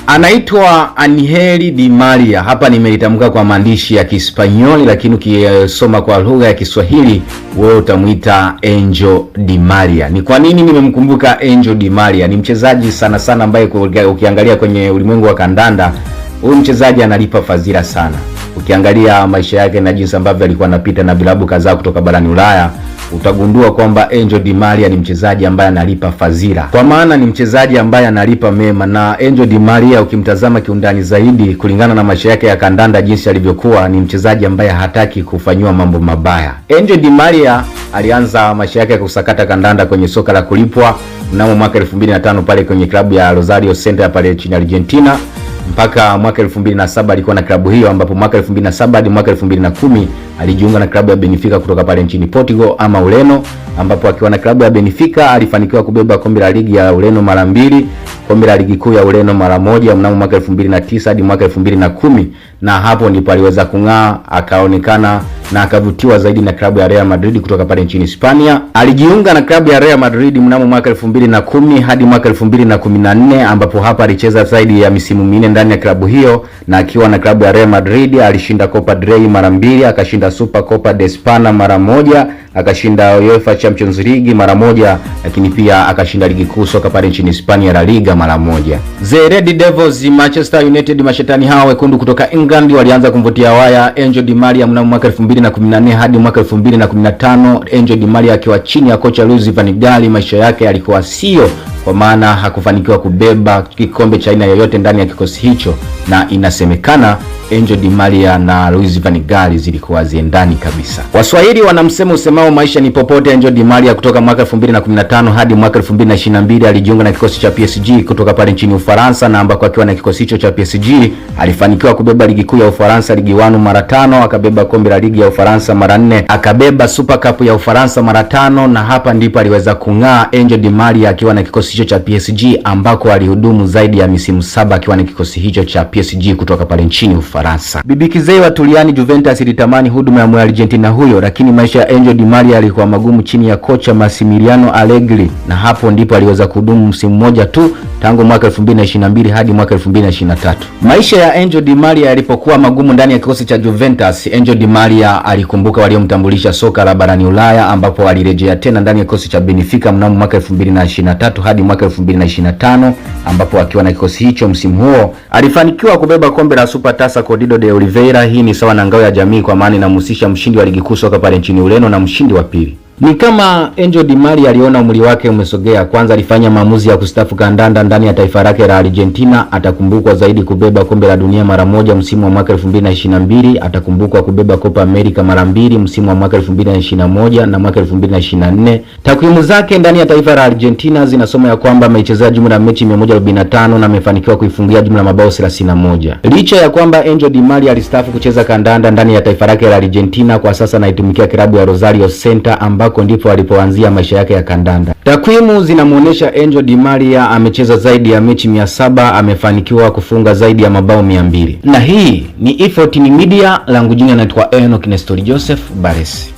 Anaitwa Angel Di Maria. Hapa nimelitamka kwa maandishi ya Kispanyoli, lakini ukisoma kwa lugha ya Kiswahili wewe utamuita Angel Di Maria. Ni kwa nini nimemkumbuka Angel Di Maria? Ni mchezaji sana ambaye ukiangalia kwenye ulimwengu wa kandanda, huyu mchezaji analipa fadhila sana. Ukiangalia maisha yake na jinsi ambavyo alikuwa anapita na vilabu kadhaa kutoka barani Ulaya, utagundua kwamba Angel Di Maria ni mchezaji ambaye analipa fadhila. Kwa maana ni mchezaji ambaye analipa mema, na Angel Di Maria ukimtazama kiundani zaidi kulingana na maisha yake ya kandanda jinsi alivyokuwa, ni mchezaji ambaye hataki kufanywa mambo mabaya. Angel Di Maria alianza maisha yake ya kusakata kandanda kwenye soka la kulipwa mnamo mwaka 2005 pale kwenye klabu ya Rosario Central pale nchini Argentina. Mpaka mwaka 2007 alikuwa na klabu hiyo, ambapo mwaka 2007 hadi mwaka 2010 alijiunga na klabu ya Benfica kutoka pale nchini Portugal ama Ureno, ambapo akiwa na klabu ya Benfica alifanikiwa kubeba kombe la ligi ya Ureno mara 2, kombe la ligi kuu ya Ureno mara 1 mnamo mwaka 2009 hadi mwaka 2010, na hapo ndipo aliweza kung'aa, akaonekana na akavutiwa zaidi na klabu ya Real Madrid kutoka pale nchini Hispania. Alijiunga na klabu ya Real Madrid mnamo mwaka 2010 hadi mwaka 2014, ambapo hapa alicheza zaidi ya misimu 4 ndani ya klabu hiyo, na akiwa na klabu ya Real Madrid alishinda Copa del Rey mara 2, akashinda Super Copa de España mara 1, akashinda UEFA Champions League mara 1, lakini pia akashinda ligi kuu soka pale nchini Hispania La Liga mara 1. The Red Devils Manchester United, mashetani hao wekundu kutoka England, walianza kumvutia waya Angel Di Maria mnamo mwaka 2014 hadi mwaka 2015. Angel Di Maria akiwa chini ya kocha Luis van Gaal, maisha yake alikuwa sio, kwa maana hakufanikiwa kubeba kikombe cha aina yoyote ndani ya kikosi hicho, na inasemekana Angel Di Maria na Luis van Gaal zilikuwa ziendani kabisa. Waswahili wanamsema usemao maisha ni popote. Angel Di Maria kutoka mwaka 2015 hadi mwaka 2022 alijiunga na kikosi cha PSG kutoka pale nchini Ufaransa, na ambako akiwa na kikosi hicho cha PSG alifanikiwa kubeba ligi kuu ya Ufaransa ligi 1 mara 5, akabeba kombe la ligi ya Ufaransa mara 4, akabeba Super Cup ya Ufaransa mara 5, na hapa ndipo aliweza kung'aa Angel Di Maria akiwa na kikosi hicho cha PSG, ambako alihudumu zaidi ya misimu 7 akiwa na kikosi hicho cha PSG kutoka pale nchini Ufaransa. Bibi Kizee wa Tuliani Juventus ilitamani huduma ya Argentina huyo, lakini maisha ya Angel Di Maria yalikuwa magumu chini ya kocha Massimiliano Allegri, na hapo ndipo aliweza kuhudumu msimu mmoja tu tangu mwaka 2022 hadi mwaka 2023. Maisha ya Angel Di Maria yalipokuwa magumu ndani ya kikosi cha Juventus, Angel Di Maria alikumbuka waliomtambulisha soka la barani Ulaya, ambapo alirejea tena ndani ya kikosi cha Benfica mnamo mwaka 2023 hadi mwaka 2025, ambapo akiwa na kikosi hicho msimu huo alifanikiwa kubeba kombe la Super Taça Código de Oliveira. Hii ni sawa na ngao ya jamii, kwa maana inamhusisha mshindi wa ligi kuu soka pale nchini Ureno na mshindi wa pili. Ni kama Angel Di Maria aliona umri wake umesogea. Kwanza alifanya maamuzi ya kustaafu kandanda ndani ya taifa lake la Argentina. Atakumbukwa zaidi kubeba kombe la dunia mara 1 msimu wa mwaka 2022, atakumbukwa kubeba Copa America mara 2 msimu wa mwaka 2021 na mwaka 2024. Takwimu zake ndani ya taifa la Argentina zinasoma ya kwamba amecheza jumla ya mechi 145 na amefanikiwa kuifungia jumla mabao 31. Licha ya kwamba Angel Di Maria alistaafu kucheza kandanda ndani ya taifa lake la Argentina, kwa sasa anaitumikia klabu ya Rosario Central, ambako ndipo alipoanzia maisha yake ya kandanda. Takwimu zinamuonesha Angel Di Maria amecheza zaidi ya mechi 700, amefanikiwa kufunga zaidi ya mabao 200. Na hii ni E14 Media, langu jina naitwa Enoch Nestor Joseph Baresi.